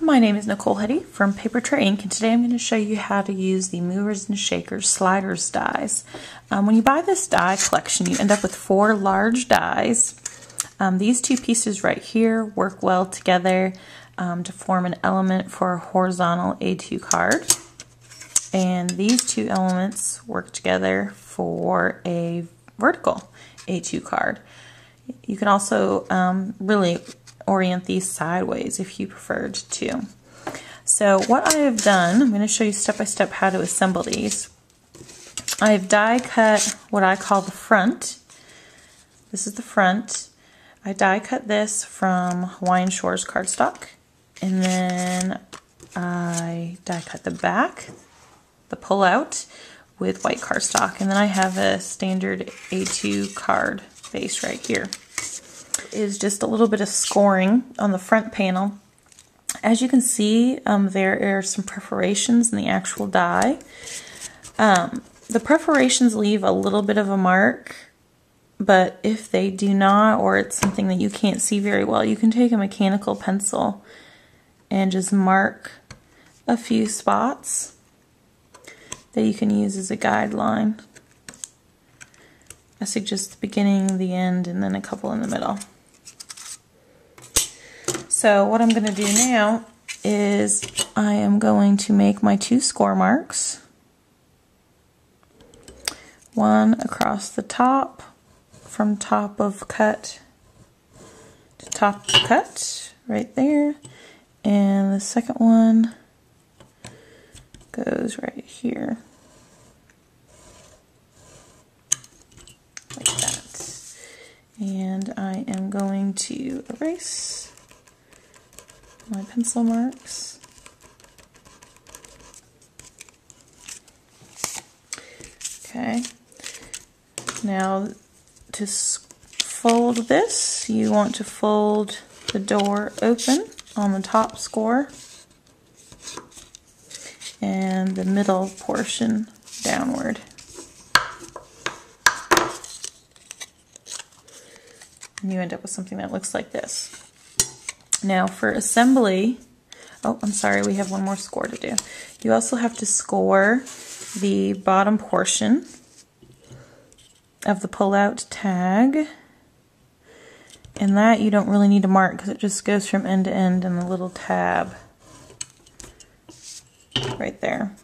My name is Nicole Hetty from Papertrey Ink, and today I'm going to show you how to use the movers and shakers sliders dies. When you buy this die collection, you end up with 4 large dies. These 2 pieces right here work well together to form an element for a horizontal A2 card, and these 2 elements work together for a vertical A2 card. You can also really orient these sideways if you preferred to. So what I have done, I'm going to show you step by step how to assemble these. I've die cut what I call the front. This is the front. I die cut this from Hawaiian Shores cardstock, and then I die cut the back, the pullout, with white cardstock, and then I have a standard A2 card base right here. Is just a little bit of scoring on the front panel. As you can see, there are some perforations in the actual die. The perforations leave a little bit of a mark, but if they do not, or it's something that you can't see very well, you can take a mechanical pencil and just mark a few spots that you can use as a guideline. I suggest the beginning, the end, and then a couple in the middle. So what I'm going to do now is I am going to make my 2 score marks. One across the top, from top of cut to top of cut, right there. And the second one goes right here. Like that. And I am going to erase my pencil marks. Okay. Now to fold this, you want to fold the door open on the top score and the middle portion downward. And you end up with something that looks like this. Now for assembly, oh, I'm sorry, we have one more score to do. You also have to score the bottom portion of the pull-out tag, and that you don't really need to mark because it just goes from end to end in the little tab right there.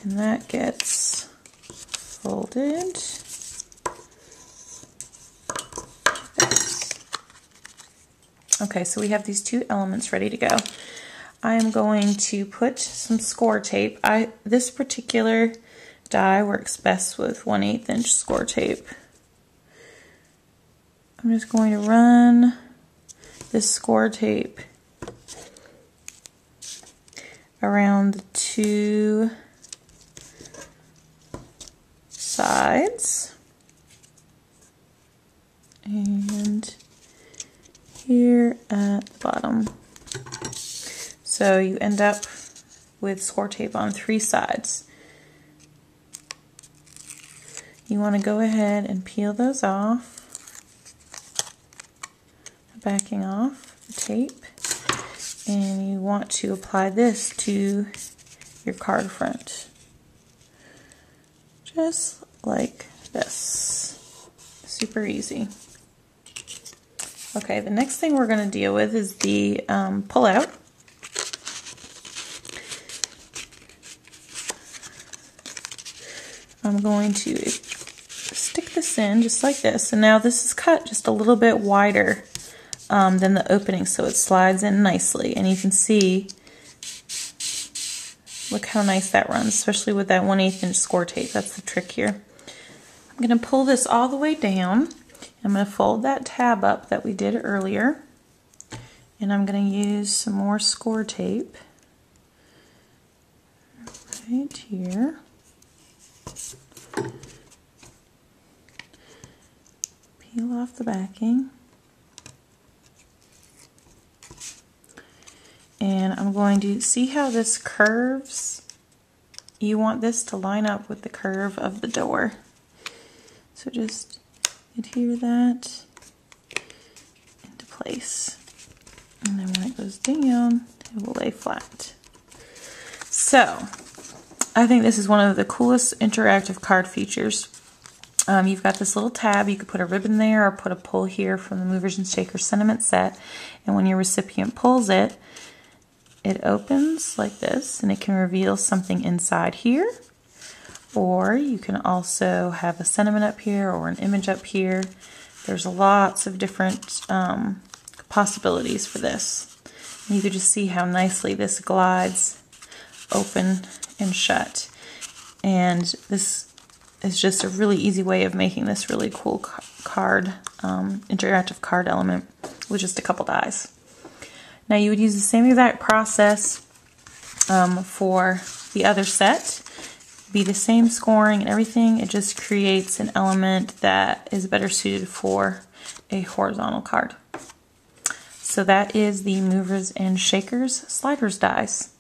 And that gets folded. Okay, so we have these 2 elements ready to go. I am going to put some score tape. This particular die works best with 1/8 inch score tape. I'm just going to run this score tape around the 2 sides and here at the bottom. So you end up with score tape on 3 sides. You want to go ahead and peel those off, backing off the tape, and you want to apply this to your card front. Just like this. Super easy. Okay, the next thing we're going to deal with is the pullout. I'm going to stick this in just like this, and now this is cut just a little bit wider than the opening, so it slides in nicely, and you can see, look how nice that runs, especially with that 1/8 inch score tape. That's the trick here. I'm going to pull this all the way down. I'm going to fold that tab up that we did earlier, and I'm going to use some more score tape right here. Peel off the backing, and I'm going to see how this curves. You want this to line up with the curve of the door, so just adhere that into place. And then when it goes down, it will lay flat. So, I think this is one of the coolest interactive card features. You've got this little tab. You could put a ribbon there or put a pull here from the Movers and Shakers sentiment set. And when your recipient pulls it, it opens like this and it can reveal something inside here. Or you can also have a sentiment up here or an image up here. There's lots of different possibilities for this. And you can just see how nicely this glides open and shut. And this is just a really easy way of making this really cool card, interactive card element with just a couple dies. Now you would use the same exact process for the other set. Be the same scoring and everything. It just creates an element that is better suited for a horizontal card. So that is the Movers and Shakers Sliders dies.